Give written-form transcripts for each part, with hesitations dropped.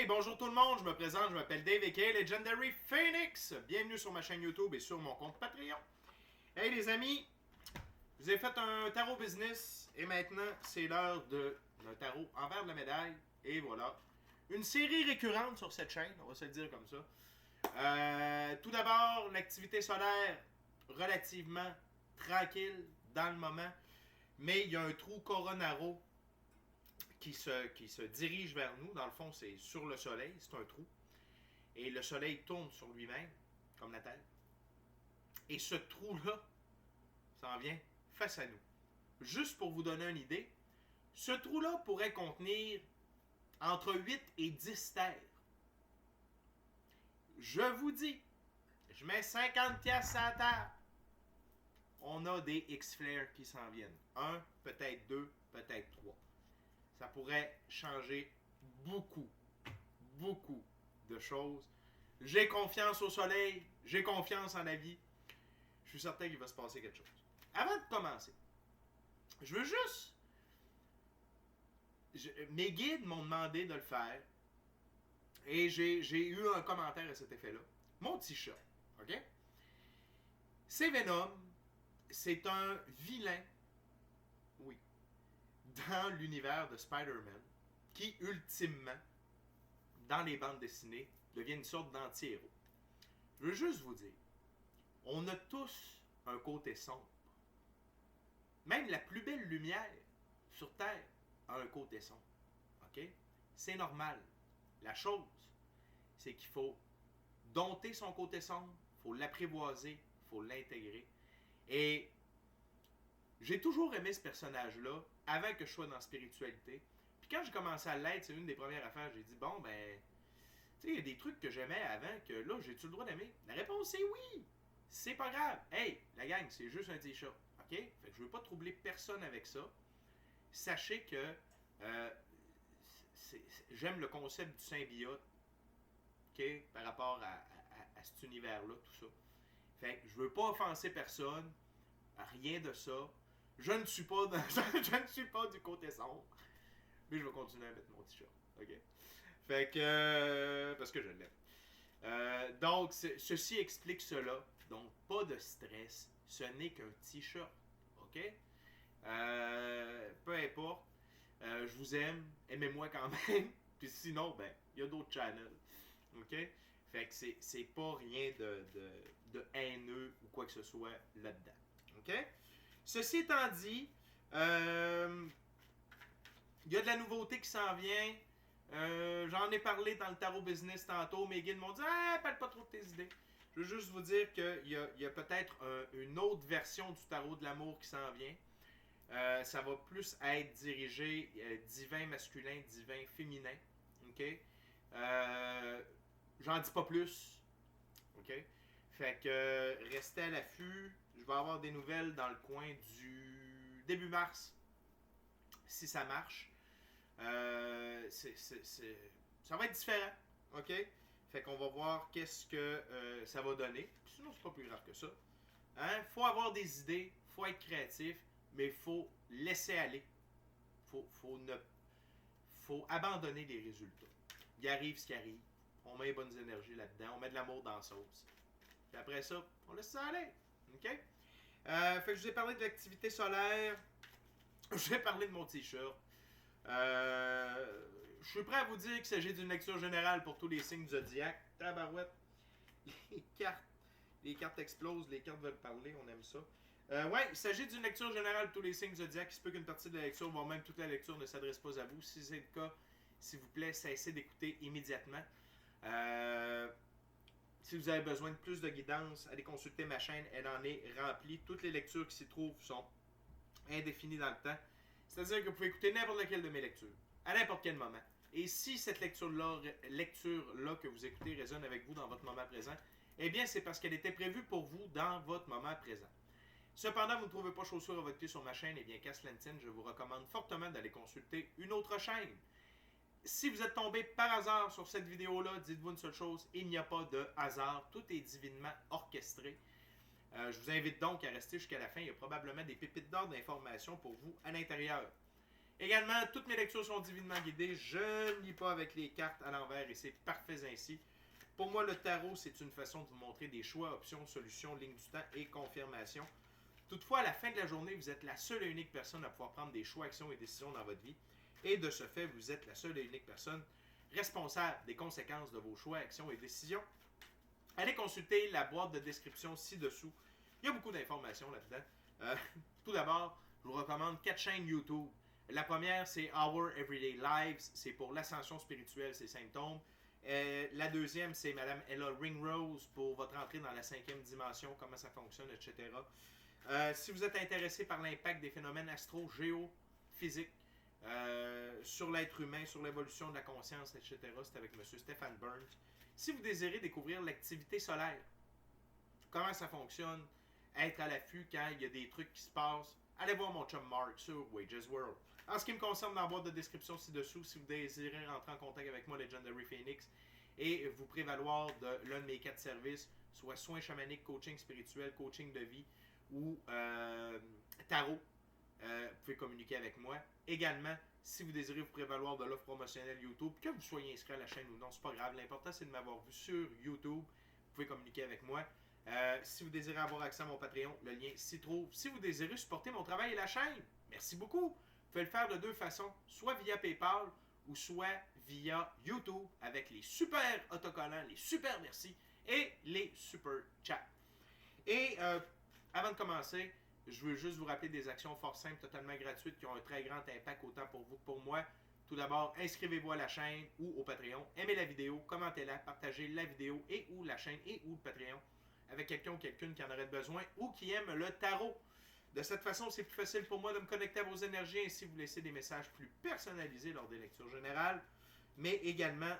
Hey, bonjour tout le monde, je me présente, je m'appelle Dave aka Legendary Phoenix. Bienvenue sur ma chaîne YouTube et sur mon compte Patreon. Hey les amis, je vous ai fait un tarot business et maintenant c'est l'heure d'un tarot envers de la médaille. Et voilà, une série récurrente sur cette chaîne, on va se le dire comme ça. Tout d'abord, l'activité solaire relativement tranquille dans le moment, mais il y a un trou Coronaro qui se dirige vers nous. Dans le fond, c'est sur le soleil, c'est un trou. Et le soleil tourne sur lui-même, comme la Terre. Et ce trou-là s'en vient face à nous. Juste pour vous donner une idée, ce trou-là pourrait contenir entre 8 et 10 terres. Je vous dis, je mets 50 piastres à la terre. On a des X-Flares qui s'en viennent. Un, peut-être deux, peut-être trois. Ça pourrait changer beaucoup de choses. J'ai confiance au soleil, j'ai confiance en la vie. Je suis certain qu'il va se passer quelque chose. Avant de commencer, je veux juste... mes guides m'ont demandé de le faire et j'ai eu un commentaire à cet effet-là. Mon t-shirt, ok? C'est Venom, c'est un vilain, oui, dans l'univers de Spider-Man, qui ultimement, dans les bandes dessinées, devient une sorte d'anti-héros. Je veux juste vous dire, on a tous un côté sombre. Même la plus belle lumière sur Terre a un côté sombre. OK? C'est normal. La chose, c'est qu'il faut dompter son côté sombre, il faut l'apprivoiser, il faut l'intégrer. Et j'ai toujours aimé ce personnage-là avant que je sois dans la spiritualité. Puis quand j'ai commencé à l'être, c'est une des premières affaires, j'ai dit, bon, ben, tu sais, il y a des trucs que j'aimais avant que là, j'ai-tu le droit d'aimer? La réponse, c'est oui! C'est pas grave. Hey, la gang, c'est juste un t-shirt. OK? Fait que je veux pas troubler personne avec ça. Sachez que j'aime le concept du symbiote. OK? Par rapport à cet univers-là, tout ça. Fait que je veux pas offenser personne. Rien de ça. Je ne suis pas je ne suis pas du côté sombre. Mais je vais continuer à mettre mon t-shirt. OK? Fait que... parce que je l'aime. Donc, ceci explique cela. Donc, pas de stress. Ce n'est qu'un t-shirt. OK? Peu importe. Je vous aime. Aimez-moi quand même. Puis sinon, ben, il y a d'autres channels. OK? Fait que c'est pas rien de haineux ou quoi que ce soit là-dedans. OK? Ceci étant dit, il y a de la nouveauté qui s'en vient. J'en ai parlé dans le tarot business tantôt. Mes guides m'ont dit « parle pas trop de tes idées. » Je veux juste vous dire qu'il y a peut-être une autre version du tarot de l'amour qui s'en vient. Ça va plus être dirigé divin masculin, divin féminin. OK? J'en dis pas plus. OK? Fait que restez à l'affût. Je vais avoir des nouvelles dans le coin du début mars. Si ça marche. Ça va être différent. OK? Fait qu'on va voir qu'est-ce que ça va donner. Sinon, c'est pas plus grave que ça. Hein? Faut avoir des idées. Faut être créatif. Mais il faut laisser aller. Faut abandonner les résultats. Il arrive ce qui arrive. On met les bonnes énergies là-dedans. On met de l'amour dans la sauce. Puis après ça, on laisse ça aller. OK? Fait que je vous ai parlé de l'activité solaire. Je vous ai parlé de mon t-shirt. Je suis prêt à vous dire qu'il s'agit d'une lecture générale pour tous les signes du zodiaque. Tabarouette. Les cartes explosent, les cartes veulent parler, on aime ça. Ouais, il s'agit d'une lecture générale pour tous les signes zodiaques. Il se peut qu'une partie de la lecture, voire même toute la lecture, ne s'adresse pas à vous. Si c'est le cas, s'il vous plaît, cessez d'écouter immédiatement. Si vous avez besoin de plus de guidance, allez consulter ma chaîne, elle en est remplie. Toutes les lectures qui s'y trouvent sont indéfinies dans le temps. C'est-à-dire que vous pouvez écouter n'importe laquelle de mes lectures, à n'importe quel moment. Et si cette lecture-là que vous écoutez résonne avec vous dans votre moment présent, eh bien, c'est parce qu'elle était prévue pour vous dans votre moment présent. Cependant, vous ne trouvez pas chaussure à votre pied sur ma chaîne, eh bien, qu'à cela ne tienne, je vous recommande fortement d'aller consulter une autre chaîne. Si vous êtes tombé par hasard sur cette vidéo-là, dites-vous une seule chose, il n'y a pas de hasard, tout est divinement orchestré. Je vous invite donc à rester jusqu'à la fin, il y a probablement des pépites d'or d'informations pour vous à l'intérieur. Également, toutes mes lectures sont divinement guidées. Je ne lis pas avec les cartes à l'envers et c'est parfait ainsi. Pour moi, le tarot, c'est une façon de vous montrer des choix, options, solutions, lignes du temps et confirmations. Toutefois, à la fin de la journée, vous êtes la seule et unique personne à pouvoir prendre des choix, actions et décisions dans votre vie. Et de ce fait, vous êtes la seule et unique personne responsable des conséquences de vos choix, actions et décisions. Allez consulter la boîte de description ci-dessous. Il y a beaucoup d'informations là-dedans. Tout d'abord, je vous recommande 4 chaînes YouTube. La première, c'est Our Everyday Lives. C'est pour l'ascension spirituelle, ses symptômes. La deuxième, c'est Madame Ella Ringrose pour votre entrée dans la 5e dimension, comment ça fonctionne, etc. Si vous êtes intéressé par l'impact des phénomènes astro-géophysiques sur l'être humain, sur l'évolution de la conscience, etc., c'est avec M. Stéphane Burns. Si vous désirez découvrir l'activité solaire, comment ça fonctionne, être à l'affût quand il y a des trucs qui se passent, allez voir mon chum Mark sur Wages World. En ce qui me concerne, dans la boîte de description ci-dessous, si vous désirez rentrer en contact avec moi, Legendary Phoenix, et vous prévaloir de l'un de mes 4 services, soit soins chamaniques, coaching spirituel, coaching de vie ou tarot, vous pouvez communiquer avec moi. Également, si vous désirez vous prévaloir de l'offre promotionnelle YouTube, que vous soyez inscrit à la chaîne ou non, c'est pas grave. L'important, c'est de m'avoir vu sur YouTube. Vous pouvez communiquer avec moi. Si vous désirez avoir accès à mon Patreon, le lien s'y trouve. Si vous désirez supporter mon travail et la chaîne, merci beaucoup. Vous pouvez le faire de 2 façons, soit via PayPal ou soit via YouTube avec les super autocollants, les super merci et les super chats. Et avant de commencer, je veux juste vous rappeler des actions fort simples, totalement gratuites, qui ont un très grand impact autant pour vous que pour moi. Tout d'abord, inscrivez-vous à la chaîne ou au Patreon, aimez la vidéo, commentez-la, partagez la vidéo et ou la chaîne et ou le Patreon avec quelqu'un ou quelqu'une qui en aurait besoin ou qui aime le tarot. De cette façon, c'est plus facile pour moi de me connecter à vos énergies et ainsi vous laisser des messages plus personnalisés lors des lectures générales, mais également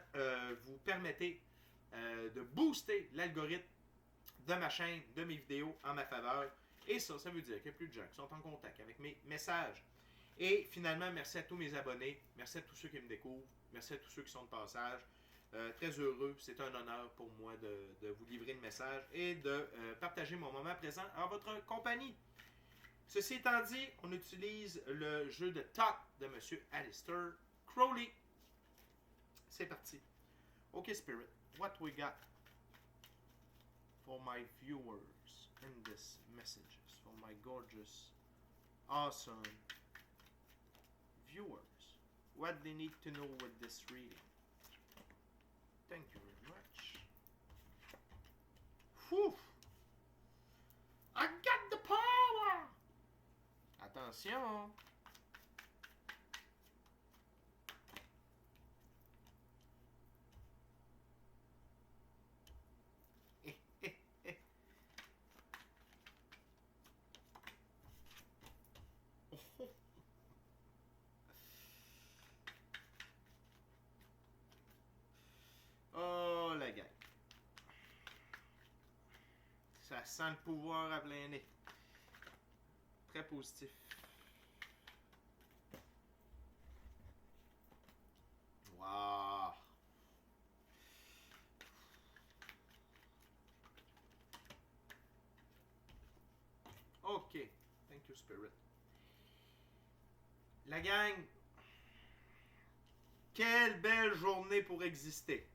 vous permettez de booster l'algorithme de ma chaîne, de mes vidéos en ma faveur. Et ça veut dire qu'il y a plus de gens qui sont en contact avec mes messages. Et finalement, merci à tous mes abonnés, merci à tous ceux qui me découvrent, merci à tous ceux qui sont de passage. Très heureux, c'est un honneur pour moi de vous livrer le message et de partager mon moment présent en votre compagnie. Ceci étant dit, on utilise le jeu de Talk de M. Aleister Crowley. C'est parti. Ok, Spirit, what we got for my viewers in this messages, for my gorgeous, awesome viewers, what they need to know with this reading. Thank you very much. Whew. I got the power! Attention! Oh, la gang. Ça sent le pouvoir à plein nez. Très positif. Wow. Ok. Thank you, Spirit. La gang. Quelle belle journée pour exister.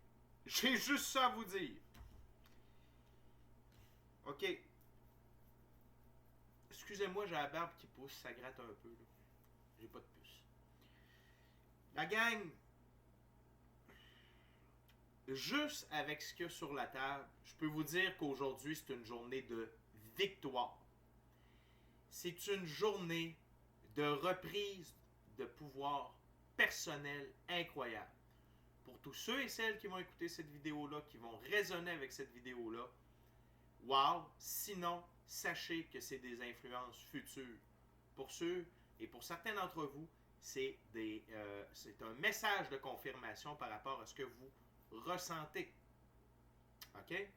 J'ai juste ça à vous dire. Ok. Excusez-moi, j'ai la barbe qui pousse, ça gratte un peu. J'ai pas de puce. La gang, juste avec ce qu'il y a sur la table, je peux vous dire qu'aujourd'hui, c'est une journée de victoire. C'est une journée de reprise de pouvoir personnel incroyable. Pour tous ceux et celles qui vont écouter cette vidéo-là, qui vont résonner avec cette vidéo-là, wow! Sinon, sachez que c'est des influences futures. Pour ceux et pour certains d'entre vous, c'est un message de confirmation par rapport à ce que vous ressentez. OK?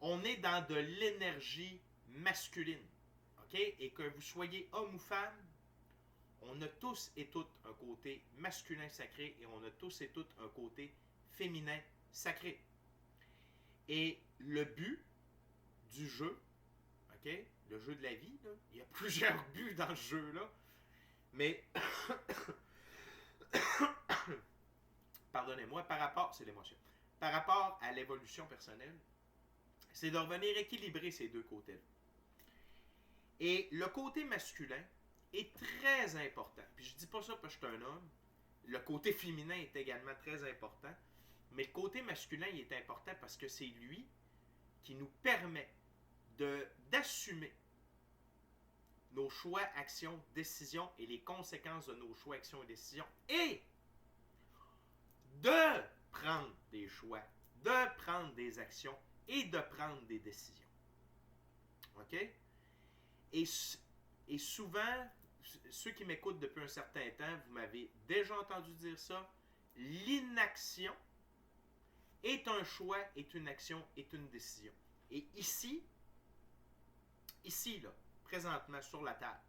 On est dans de l'énergie masculine. OK? Et que vous soyez homme ou femme, on a tous et toutes un côté masculin sacré et on a tous et toutes un côté féminin sacré. Et le but du jeu, OK? Le jeu de la vie, là, il y a plusieurs buts dans ce jeu-là, Mais, pardonnez-moi, c'est l'émotion. Par rapport à l'évolution personnelle, c'est de revenir équilibrer ces deux côtés-là. Et le côté masculin est très important. Puis je dis pas ça parce que je suis un homme. Le côté féminin est également très important. Mais le côté masculin, il est important parce que c'est lui qui nous permet d'assumer nos choix, actions, décisions et les conséquences de nos choix, actions et décisions. Et de prendre des choix, de prendre des actions et de prendre des décisions. OK? Et souvent, ceux qui m'écoutent depuis un certain temps, vous m'avez déjà entendu dire ça, l'inaction est un choix, est une action, est une décision. Et ici, là, présentement sur la table,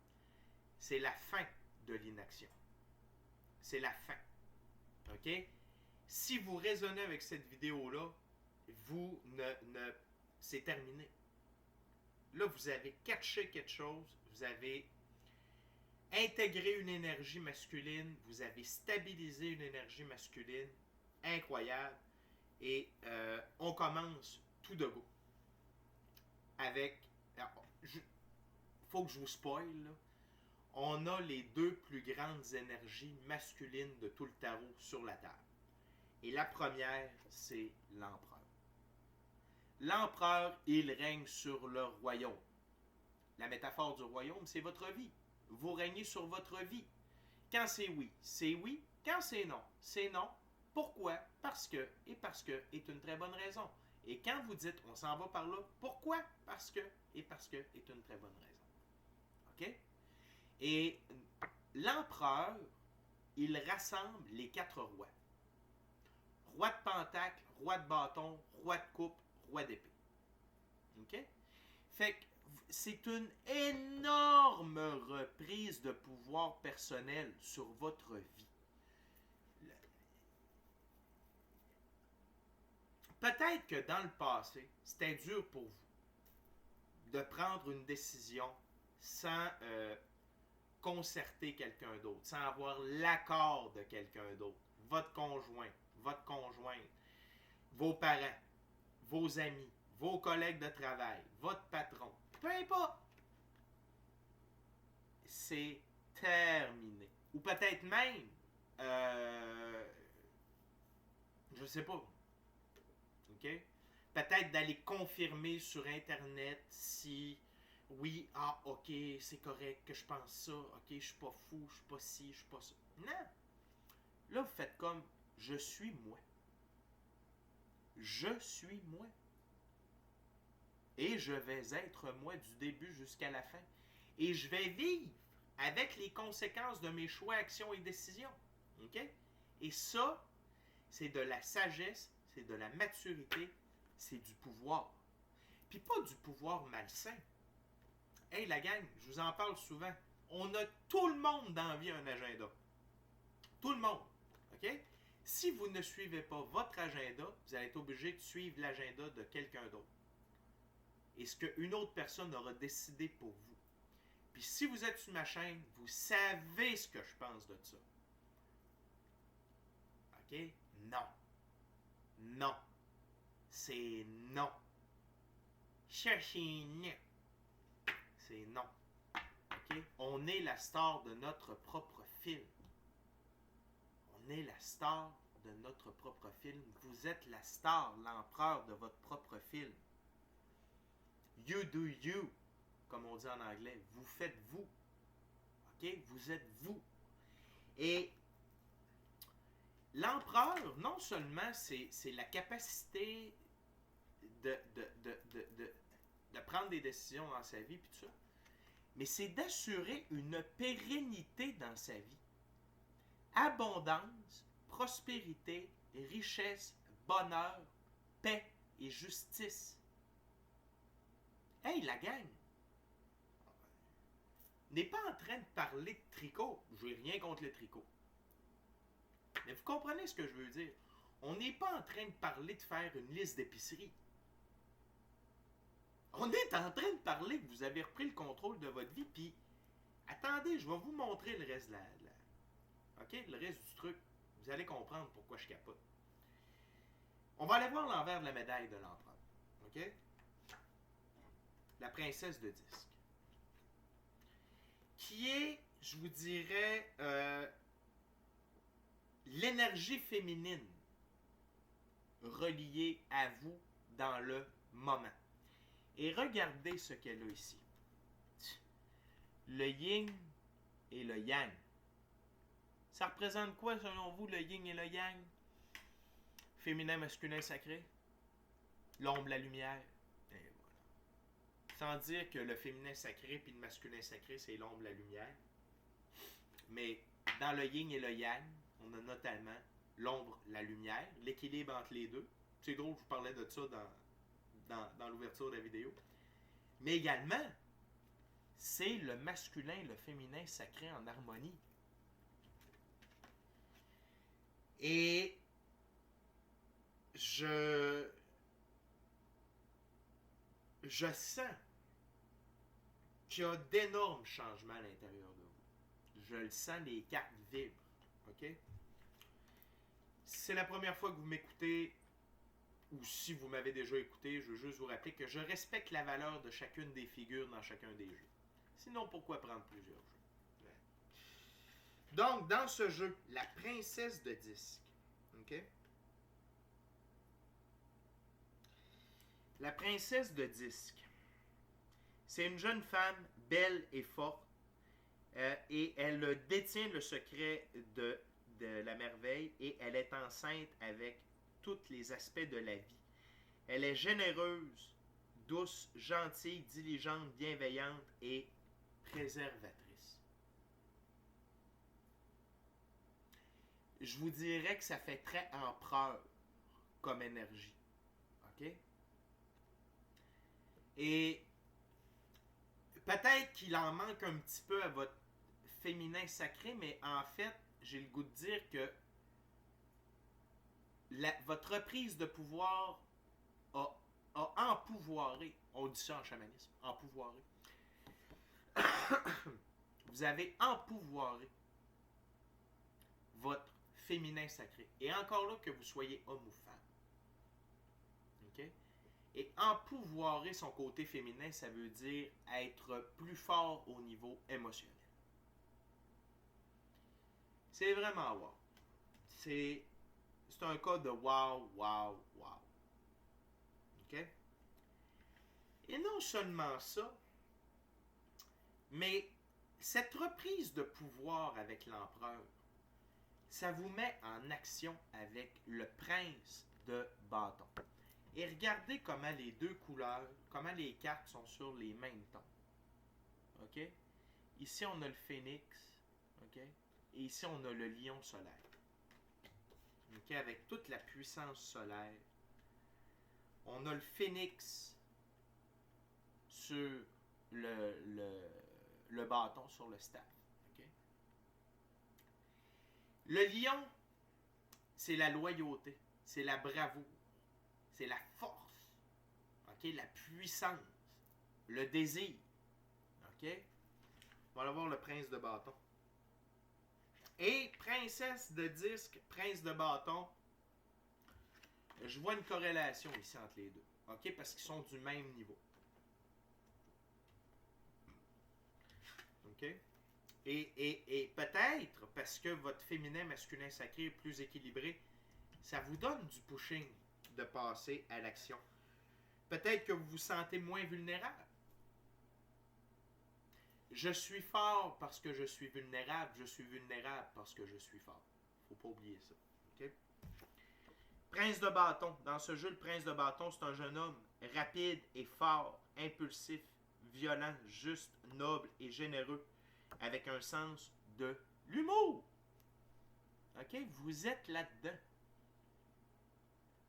c'est la fin de l'inaction. C'est la fin. OK? Si vous raisonnez avec cette vidéo-là, c'est terminé. Là, vous avez catché quelque chose, vous avez intégré une énergie masculine, vous avez stabilisé une énergie masculine incroyable, et on commence tout de go. Avec, faut que je vous spoil, là. On a les deux plus grandes énergies masculines de tout le tarot sur la table. Et la première, c'est l'empereur. L'empereur, il règne sur le royaume. La métaphore du royaume, c'est votre vie. Vous régnez sur votre vie. Quand c'est oui, c'est oui. Quand c'est non, c'est non. Pourquoi? Parce que, et parce que est une très bonne raison. Et quand vous dites, on s'en va par là, pourquoi? Parce que, et parce que est une très bonne raison. OK? Et l'empereur, il rassemble les 4 rois. Roi de pentacle, roi de bâton, roi de coupe, roi d'épée. OK? Fait que c'est une énorme reprise de pouvoir personnel sur votre vie. Peut-être que dans le passé, c'était dur pour vous de prendre une décision sans concerter quelqu'un d'autre, sans avoir l'accord de quelqu'un d'autre. Votre conjoint, votre conjointe, vos parents, vos amis, vos collègues de travail, votre patron, peu importe. C'est terminé. Ou peut-être même, je sais pas, OK? Peut-être d'aller confirmer sur Internet si, oui, OK, c'est correct que je pense ça, OK, je suis pas fou, je suis pas ci, je suis pas ça. Non! Là, vous faites comme, je suis moi. Je suis moi. Et je vais être moi du début jusqu'à la fin. Et je vais vivre avec les conséquences de mes choix, actions et décisions. OK? Et ça, c'est de la sagesse, c'est de la maturité, c'est du pouvoir. Puis pas du pouvoir malsain. Hey la gang, je vous en parle souvent. On a tout le monde dans la vie un agenda. Tout le monde. OK? Si vous ne suivez pas votre agenda, vous allez être obligé de suivre l'agenda de quelqu'un d'autre. Et ce qu'une autre personne aura décidé pour vous. Puis si vous êtes sur ma chaîne, vous savez ce que je pense de ça. OK? Non. Non. C'est non. Cherchez non. C'est non. OK? On est la star de notre propre film. On est la star de notre propre film. Vous êtes la star, l'empereur de votre propre film. You do you, comme on dit en anglais. Vous faites vous. OK? Vous êtes vous. Et l'empereur, non seulement c'est la capacité de prendre des décisions dans sa vie, puis tout ça, mais c'est d'assurer une pérennité dans sa vie. Abondance, prospérité, richesse, bonheur, paix et justice. Hey, la gang! On n'est pas en train de parler de tricot. Je n'ai rien contre le tricot. Mais vous comprenez ce que je veux dire. On n'est pas en train de parler de faire une liste d'épicerie. On est en train de parler que vous avez repris le contrôle de votre vie, puis Attendez, je vais vous montrer le reste OK? Le reste du truc. Vous allez comprendre pourquoi je capote. On va aller voir l'envers de la médaille de l'empereur. OK? La princesse de disque. Qui est, je vous dirais, l'énergie féminine reliée à vous dans le moment. Et regardez ce qu'elle a ici. Le yin et le yang. Ça représente quoi selon vous, le yin et le yang? Féminin, masculin, sacré. L'ombre, la lumière. Et voilà. Sans dire que le féminin sacré puis le masculin sacré, c'est l'ombre, la lumière. Mais dans le yin et le yang, on a notamment l'ombre, la lumière, l'équilibre entre les deux. C'est drôle, je vous parlais de ça dans l'ouverture de la vidéo. Mais également, c'est le masculin et le féminin sacré en harmonie. Et je sens qu'il y a d'énormes changements à l'intérieur de vous. Je le sens, les cartes vibrent. OK? Si c'est la première fois que vous m'écoutez, ou si vous m'avez déjà écouté, je veux juste vous rappeler que je respecte la valeur de chacune des figures dans chacun des jeux. Sinon, pourquoi prendre plusieurs jeux? Ouais. Donc, dans ce jeu, la princesse de disque. OK? La princesse de disque. C'est une jeune femme belle et forte et elle détient le secret de la merveille et elle est enceinte avec tous les aspects de la vie. Elle est généreuse, douce, gentille, diligente, bienveillante et préservatrice. Je vous dirais que ça fait très empereur comme énergie. OK? Et peut-être qu'il en manque un petit peu à votre féminin sacré, mais en fait, j'ai le goût de dire que votre reprise de pouvoir a empouvoiré, on dit ça en chamanisme, empouvoiré. Vous avez empouvoiré votre féminin sacré. Et encore là, que vous soyez homme ou femme. OK? Et empouvoirer son côté féminin, ça veut dire être plus fort au niveau émotionnel. C'est vraiment wow. C'est un cas de wow, wow, wow. OK? Et non seulement ça, mais cette reprise de pouvoir avec l'empereur, ça vous met en action avec le prince de bâton. Et regardez comment les deux couleurs, comment les cartes sont sur les mêmes tons. OK? Ici, on a le phénix. OK? Et ici, on a le lion solaire. OK? Avec toute la puissance solaire. On a le phénix sur le bâton, sur le staff. OK? Le lion, c'est la loyauté. C'est la bravoure. C'est la force. OK? La puissance. Le désir. OK? On va aller voir le prince de bâton. Et princesse de disque, prince de bâton, je vois une corrélation ici entre les deux. OK? Parce qu'ils sont du même niveau. OK? Et peut-être, parce que votre féminin, masculin sacré est plus équilibré, ça vous donne du pushing de passer à l'action. Peut-être que vous vous sentez moins vulnérable. Je suis fort parce que je suis vulnérable. Je suis vulnérable parce que je suis fort. Faut pas oublier ça. Okay? Prince de bâton. Dans ce jeu, le prince de bâton, c'est un jeune homme rapide et fort, impulsif, violent, juste, noble et généreux, avec un sens de l'humour. OK? Vous êtes là-dedans.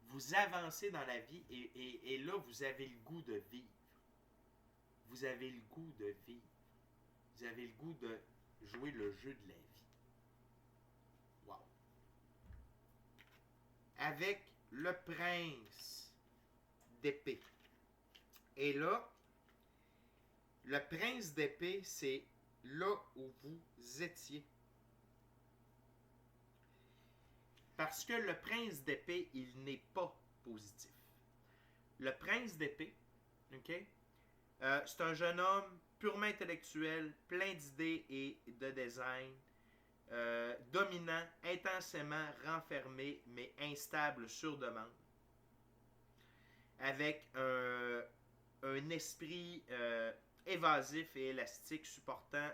Vous avancez dans la vie et là, vous avez le goût de vivre. Vous avez le goût de vivre. Vous avez le goût de jouer le jeu de la vie. Wow. Avec le prince d'épée. Et là, le prince d'épée, c'est là où vous étiez. Parce que le prince d'épée, il n'est pas positif. Le prince d'épée, ok, c'est un jeune homme purement intellectuel, plein d'idées et de design, dominant, intensément renfermé, mais instable sur demande, avec un esprit évasif et élastique supportant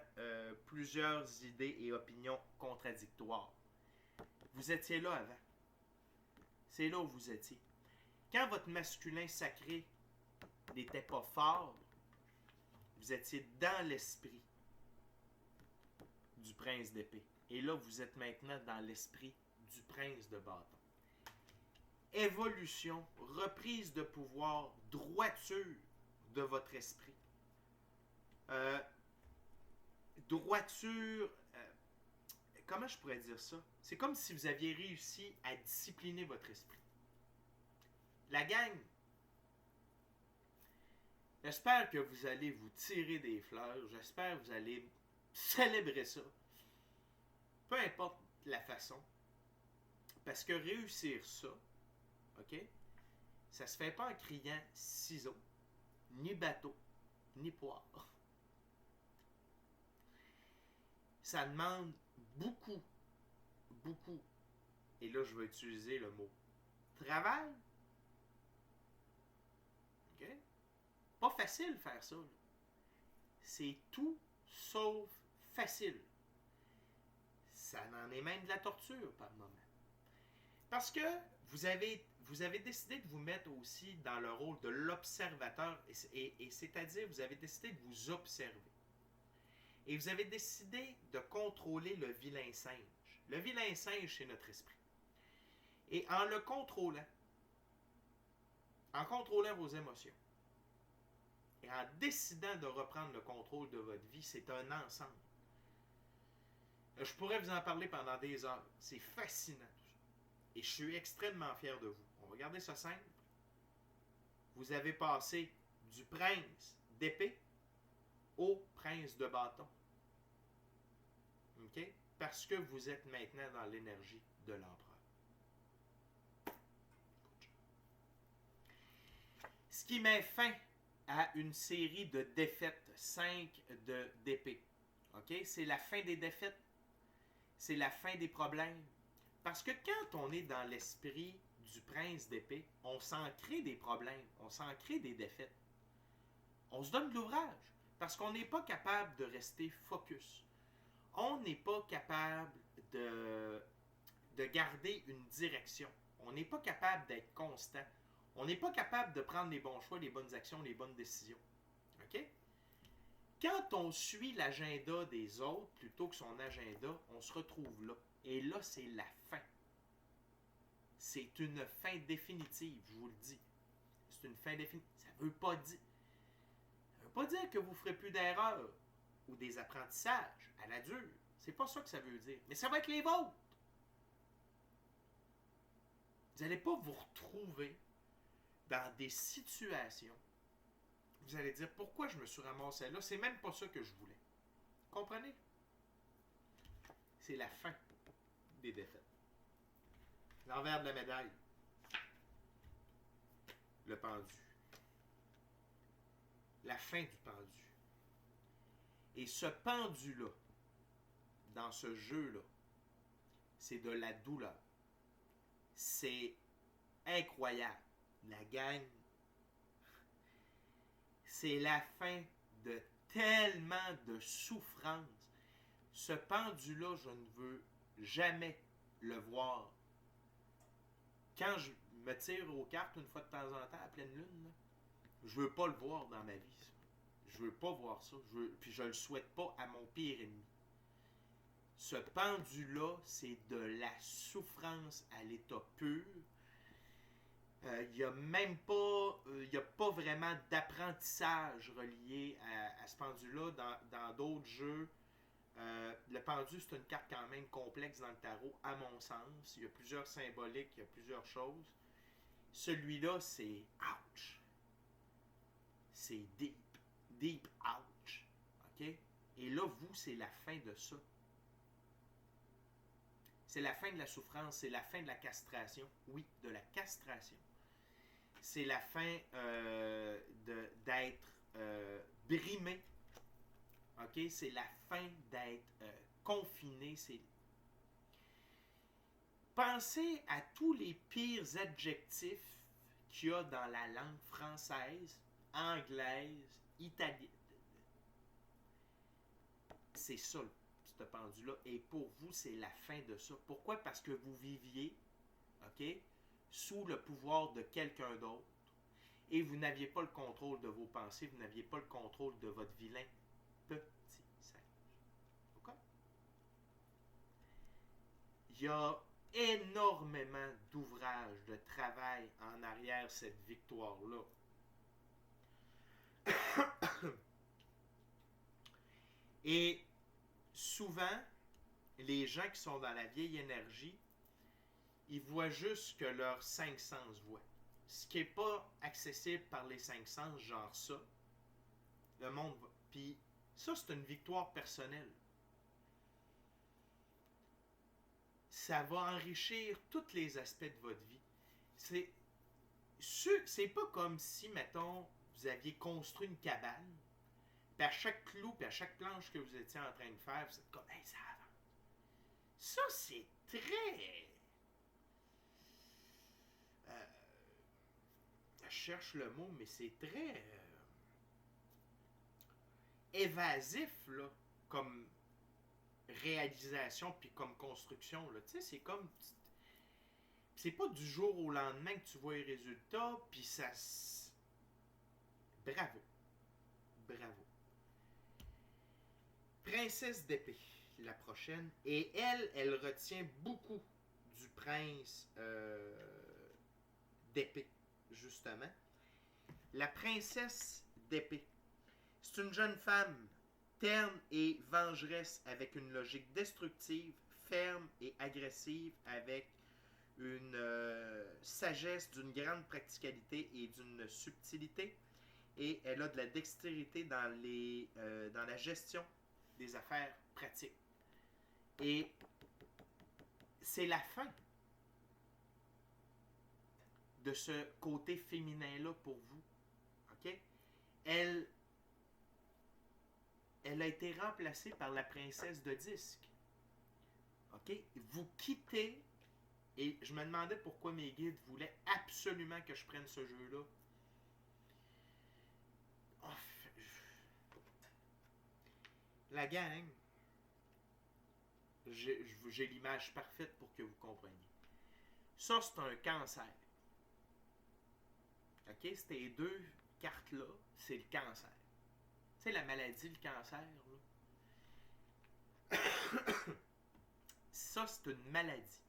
plusieurs idées et opinions contradictoires. Vous étiez là avant. C'est là où vous étiez. Quand votre masculin sacré n'était pas fort, vous étiez dans l'esprit du prince d'épée. Et là, vous êtes maintenant dans l'esprit du prince de bâton. Évolution, reprise de pouvoir, droiture de votre esprit. Droiture, comment je pourrais dire ça? C'est comme si vous aviez réussi à discipliner votre esprit. La gang, j'espère que vous allez vous tirer des fleurs. J'espère que vous allez célébrer ça. Peu importe la façon. Parce que réussir ça, ok, ça se fait pas en criant ciseaux, ni bateau, ni poire. Ça demande beaucoup, beaucoup, et là je vais utiliser le mot travail. Ok? Pas facile faire ça. Là. C'est tout sauf facile. Ça en est même de la torture par moment. Parce que vous avez décidé de vous mettre aussi dans le rôle de l'observateur, et c'est-à-dire vous avez décidé de vous observer. Et vous avez décidé de contrôler le vilain singe. Le vilain singe, c'est notre esprit. Et en le contrôlant vos émotions, et en décidant de reprendre le contrôle de votre vie, c'est un ensemble. Je pourrais vous en parler pendant des heures. C'est fascinant tout ça. Et je suis extrêmement fier de vous. On va regarder ça simple. Vous avez passé du prince d'épée au prince de bâton. OK? Parce que vous êtes maintenant dans l'énergie de l'empereur. Ce qui met fin à une série de défaites, 5 d'épée. OK? C'est la fin des défaites. C'est la fin des problèmes. Parce que quand on est dans l'esprit du prince d'épée, on s'en crée des problèmes, on s'en crée des défaites. On se donne de l'ouvrage parce qu'on n'est pas capable de rester focus. On n'est pas capable de garder une direction. On n'est pas capable d'être constant. On n'est pas capable de prendre les bons choix, les bonnes actions, les bonnes décisions. OK? Quand on suit l'agenda des autres plutôt que son agenda, on se retrouve là. Et là, c'est la fin. C'est une fin définitive, je vous le dis. C'est une fin définitive. Ça ne veut pas dire que vous ne ferez plus d'erreurs ou des apprentissages à la dure. C'est pas ça que ça veut dire. Mais ça va être les vôtres. Vous n'allez pas vous retrouver dans des situations. Vous allez dire, pourquoi je me suis ramassé là? C'est même pas ça que je voulais. Comprenez? C'est la fin des défaites. L'envers de la médaille. Le pendu. La fin du pendu. Et ce pendu-là, dans ce jeu-là, c'est de la douleur. C'est incroyable. La gang, c'est la fin de tellement de souffrance. Ce pendu-là, je ne veux jamais le voir. Quand je me tire aux cartes une fois de temps en temps à pleine lune, là, je veux pas le voir dans ma vie. Ça. Je veux pas voir ça. Puis je le souhaite pas à mon pire ennemi. Ce pendu-là, c'est de la souffrance à l'état pur. Il n'y a même pas, il n'y a pas vraiment d'apprentissage relié à ce pendu-là dans d'autres jeux. Le pendu, c'est une carte quand même complexe dans le tarot, à mon sens. Il y a plusieurs symboliques, il y a plusieurs choses. Celui-là, c'est ouch. C'est deep. Deep ouch. OK? Et là, vous, c'est la fin de ça. C'est la fin de la souffrance, c'est la fin de la castration. Oui, de la castration. C'est la fin d'être brimé. OK? C'est la fin d'être confiné. Pensez à tous les pires adjectifs qu'il y a dans la langue française, anglaise, italienne. C'est ça, ce pendu-là. Et pour vous, c'est la fin de ça. Pourquoi? Parce que vous viviez, OK, sous le pouvoir de quelqu'un d'autre et vous n'aviez pas le contrôle de vos pensées, vous n'aviez pas le contrôle de votre vilain petit singe. OK? Il y a énormément d'ouvrages, de travail en arrière cette victoire-là. Et souvent, les gens qui sont dans la vieille énergie, ils voient juste ce que leurs cinq sens voient. Ce qui n'est pas accessible par les cinq sens, genre ça, le monde va. Puis ça, c'est une victoire personnelle. Ça va enrichir tous les aspects de votre vie. C'est pas comme si, mettons, vous aviez construit une cabane, puis à chaque clou, puis à chaque planche que vous étiez en train de faire, vous êtes comme, hey, ça avance. Ça, c'est très. Je cherche le mot, mais c'est très évasif, là, comme réalisation, puis comme construction, là. Tu sais, c'est comme. C'est pas du jour au lendemain que tu vois les résultats, puis ça. Bravo. Bravo. Princesse d'épée, la prochaine. Et elle retient beaucoup du prince d'épée, justement. La princesse d'épée. C'est une jeune femme terne et vengeresse avec une logique destructive, ferme et agressive avec une sagesse d'une grande practicalité et d'une subtilité. Et elle a de la dextérité dans la gestion des affaires pratiques. Et c'est la fin de ce côté féminin-là pour vous. OK? Elle a été remplacée par la princesse de disque. OK? Vous quittez, et je me demandais pourquoi mes guides voulaient absolument que je prenne ce jeu-là. Oh, la gang, j'ai l'image parfaite pour que vous compreniez. Ça, c'est un cancer. OK? Ces deux cartes-là, c'est le cancer. Tu sais, la maladie, le cancer, là. Ça, c'est une maladie.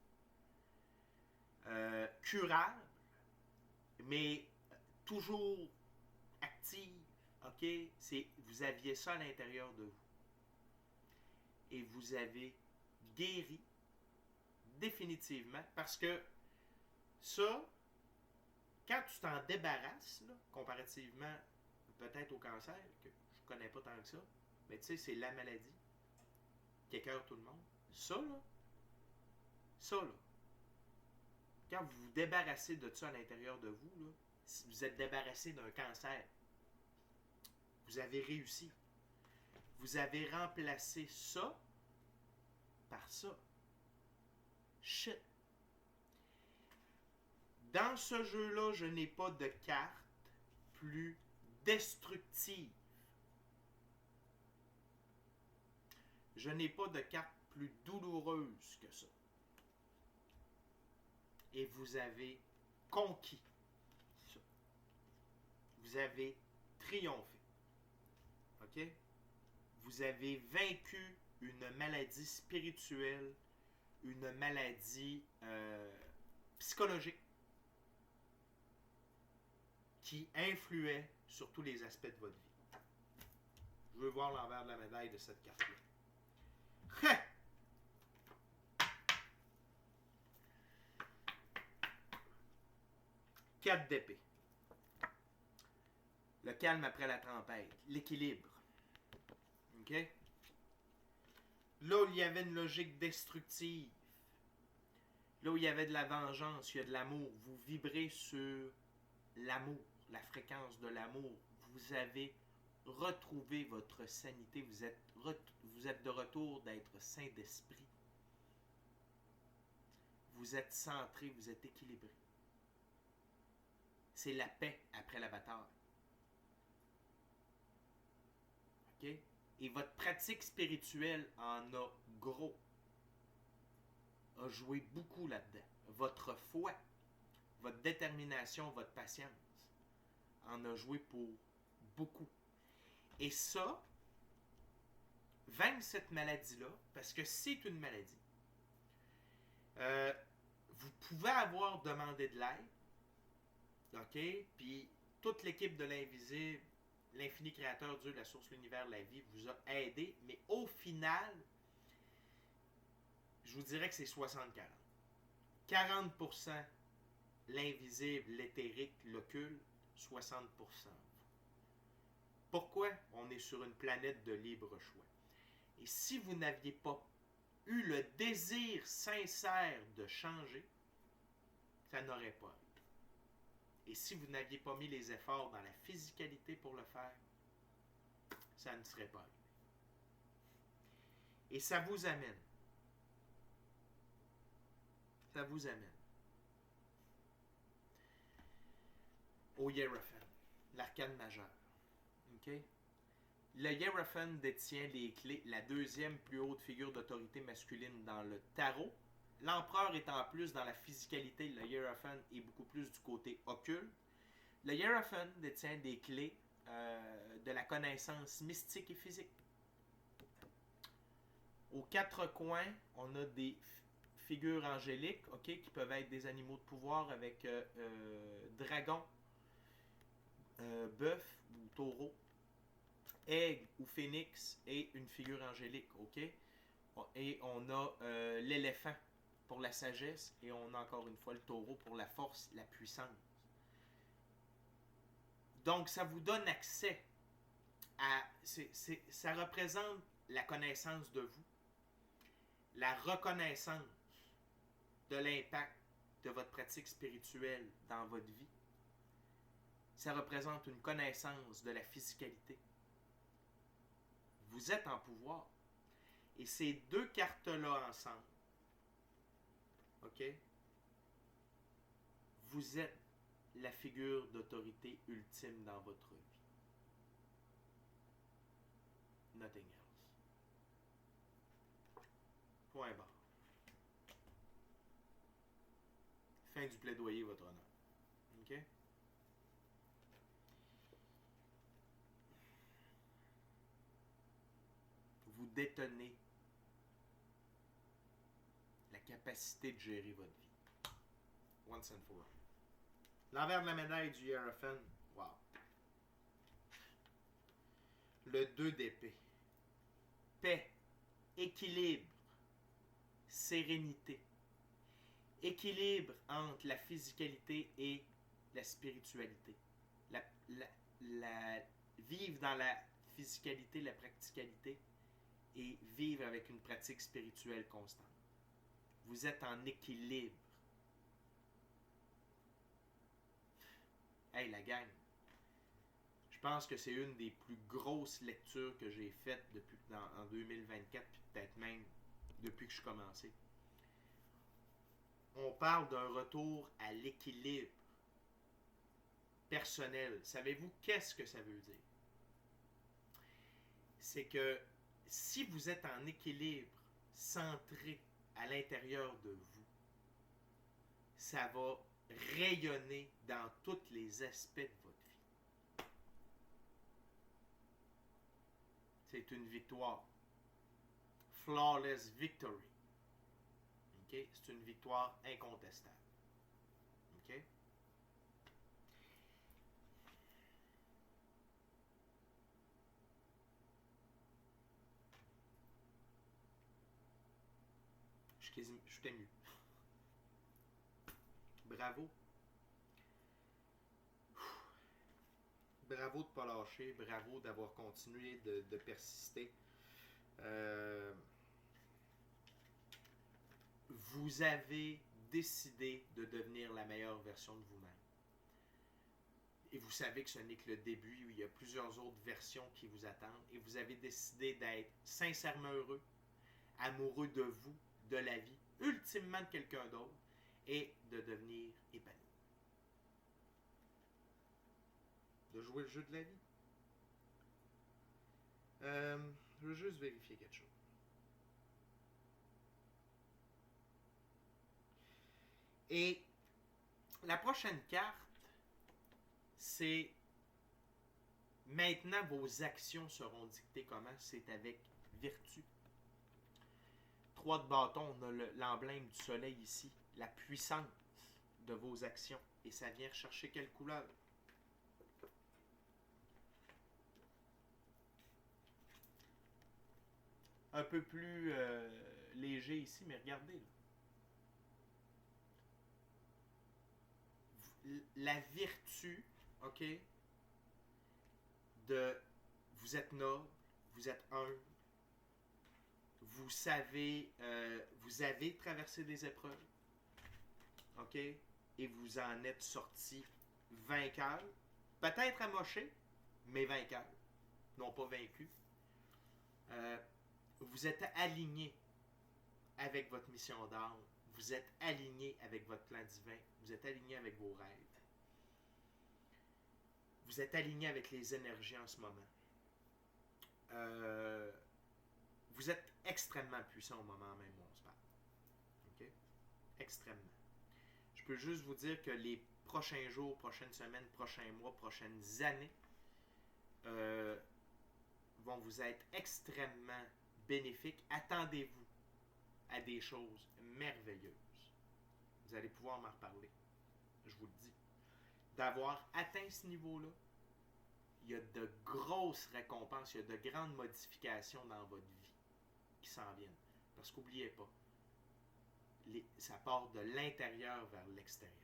Curable, mais toujours active. OK? Vous aviez ça à l'intérieur de vous. Et vous avez guéri définitivement parce que ça, quand tu t'en débarrasses, là, comparativement peut-être au cancer, que je connais pas tant que ça, mais tu sais, c'est la maladie qui écœure tout le monde. Ça, là, quand vous vous débarrassez de ça à l'intérieur de vous, là, si vous êtes débarrassé d'un cancer, vous avez réussi. Vous avez remplacé ça par ça. Shit. Dans ce jeu-là, je n'ai pas de carte plus destructive. Je n'ai pas de carte plus douloureuse que ça. Et vous avez conquis ça. Vous avez triomphé. OK? Vous avez vaincu une maladie spirituelle, une maladie psychologique qui influait sur tous les aspects de votre vie. Je veux voir l'envers de la médaille de cette carte-là. Quatre d'épée. Le calme après la tempête. L'équilibre. OK? Là où il y avait une logique destructive, là où il y avait de la vengeance, il y a de l'amour. Vous vibrez sur l'amour, la fréquence de l'amour. Vous avez retrouvé votre sanité. Vous êtes de retour d'être sain d'esprit. Vous êtes centré, vous êtes équilibré. C'est la paix après la bataille. OK? Et votre pratique spirituelle en a gros, a joué beaucoup là-dedans. Votre foi, votre détermination, votre patience en a joué pour beaucoup. Et ça, vaincre cette maladie-là, parce que c'est une maladie, vous pouvez avoir demandé de l'aide, OK? Puis toute l'équipe de l'Invisible, l'infini créateur, Dieu, la source, l'univers, la vie, vous a aidé, mais au final, je vous dirais que c'est 60-40. 40% l'invisible, l'éthérique, l'occulte, 60%. Pourquoi? On est sur une planète de libre choix. Et si vous n'aviez pas eu le désir sincère de changer, ça n'aurait pas été. Et si vous n'aviez pas mis les efforts dans la physicalité pour le faire, ça ne serait pas arrivé. Et ça vous amène. Ça vous amène au Hierophant, l'arcane majeur. OK? Le Hierophant détient les clés, la deuxième plus haute figure d'autorité masculine dans le tarot. L'empereur étant plus dans la physicalité, le Hierophant est beaucoup plus du côté occulte. Le Hierophant détient des clés de la connaissance mystique et physique. Aux quatre coins, on a des figures angéliques, OK, qui peuvent être des animaux de pouvoir avec dragon, bœuf ou taureau, aigle ou phénix et une figure angélique, OK? Et on a l'éléphant pour la sagesse et on a encore une fois le taureau pour la force, la puissance. Donc, ça vous donne accès à... ça représente la connaissance de vous, la reconnaissance de l'impact de votre pratique spirituelle dans votre vie. Ça représente une connaissance de la physicalité. Vous êtes en pouvoir. Et ces deux cartes-là ensemble, OK? Vous êtes la figure d'autorité ultime dans votre vie. Nothing else. Point barre. Fin du plaidoyer, votre honneur. OK? Vous détenez la capacité de gérer votre vie. Once and for all. L'envers de la médaille du Hierophant, wow. Le 2 d'épée. Paix, équilibre, sérénité. Équilibre entre la physicalité et la spiritualité. Vivre dans la physicalité, la practicalité et vivre avec une pratique spirituelle constante. Vous êtes en équilibre. Hey, la gang, je pense que c'est une des plus grosses lectures que j'ai faites depuis en 2024, puis peut-être même depuis que je suis commencé. On parle d'un retour à l'équilibre personnel. Savez-vous qu'est-ce que ça veut dire? C'est que si vous êtes en équilibre, centré à l'intérieur de vous, ça va rayonner dans tous les aspects de votre vie. C'est une victoire. Flawless victory. Okay? C'est une victoire incontestable. OK? Je suis ému. Bravo. Bravo de ne pas lâcher. Bravo d'avoir continué de persister. vous avez décidé de devenir la meilleure version de vous-même. Et vous savez que ce n'est que le début, il y a plusieurs autres versions qui vous attendent. Et vous avez décidé d'être sincèrement heureux, amoureux de vous, de la vie, ultimement de quelqu'un d'autre, et de devenir épanoui. De jouer le jeu de la vie. Je veux juste vérifier quelque chose. Et la prochaine carte, c'est maintenant vos actions seront dictées comment? C'est avec vertu. 3 de bâton, on a l'emblème du soleil ici. La puissance de vos actions. Et ça vient rechercher quelle couleur? Un peu plus léger ici, mais regardez. Là. La vertu, ok, de vous êtes noble, vous êtes humble, vous avez traversé des épreuves, ok, et vous en êtes sorti vainqueur, peut-être amoché, mais vainqueur, non pas vaincu. Vous êtes aligné avec votre mission d'âme, vous êtes aligné avec votre plan divin, vous êtes aligné avec vos rêves. Vous êtes aligné avec les énergies en ce moment. Vous êtes extrêmement puissant au moment même où on se parle. OK? Extrêmement. Je peux juste vous dire que les prochains jours, prochaines semaines, prochains mois, prochaines années vont vous être extrêmement bénéfiques. Attendez-vous à des choses merveilleuses. Vous allez pouvoir m'en reparler. Je vous le dis. D'avoir atteint ce niveau-là, il y a de grosses récompenses, il y a de grandes modifications dans votre vie qui s'en viennent. Parce qu'oubliez pas, ça part de l'intérieur vers l'extérieur.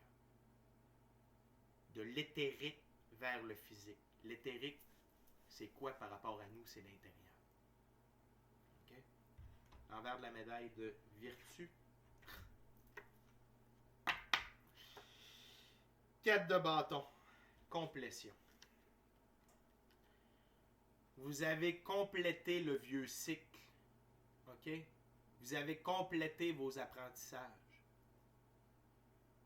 De l'éthérique vers le physique. L'éthérique, c'est quoi par rapport à nous? C'est l'intérieur. OK? L'envers de la médaille de vertu. 4 de bâton. Complétion. Vous avez complété le vieux cycle. OK? Vous avez complété vos apprentissages.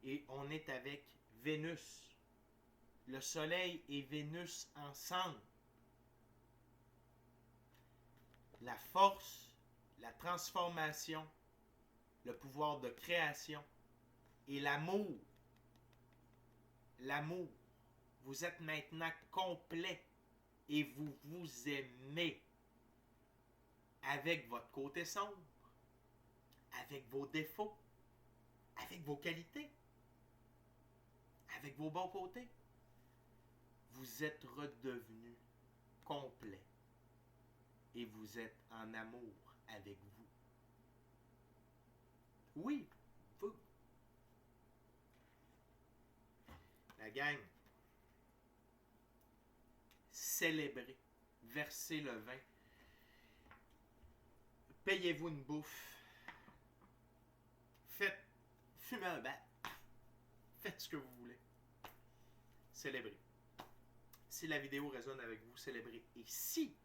Et on est avec Vénus. Le Soleil et Vénus ensemble. La force, la transformation, le pouvoir de création et l'amour. L'amour. Vous êtes maintenant complet et vous vous aimez avec votre côté sombre, avec vos défauts, avec vos qualités, avec vos bons côtés. Vous êtes redevenu complet et vous êtes en amour avec vous. Oui, vous. La gang, célébrez, versez le vin, payez-vous une bouffe, fumez un bat, faites ce que vous voulez. Célébrez. Si la vidéo résonne avec vous, célébrez. Et si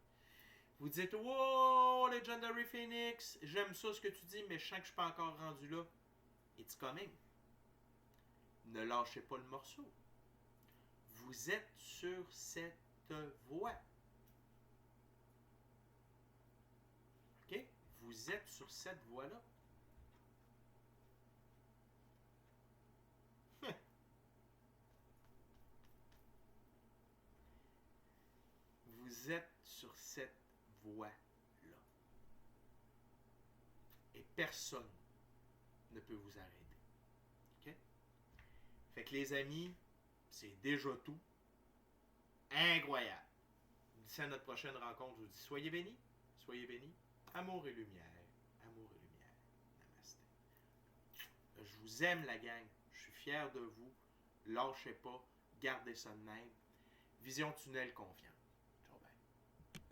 vous dites « Wow, Legendary Phoenix, j'aime ça ce que tu dis, mais je sens que je suis pas encore rendu là. » It's coming. Ne lâchez pas le morceau. Vous êtes sur cette voie. OK? Vous êtes sur cette voie-là. Vous êtes sur cette voie-là. Et personne ne peut vous arrêter. OK? Fait que les amis, c'est déjà tout. Incroyable. D'ici à notre prochaine rencontre, je vous dis soyez bénis, soyez bénis. Amour et lumière. Amour et lumière. Namasté. Je vous aime, la gang. Je suis fier de vous. Lâchez pas. Gardez ça de même. Vision tunnel confiance.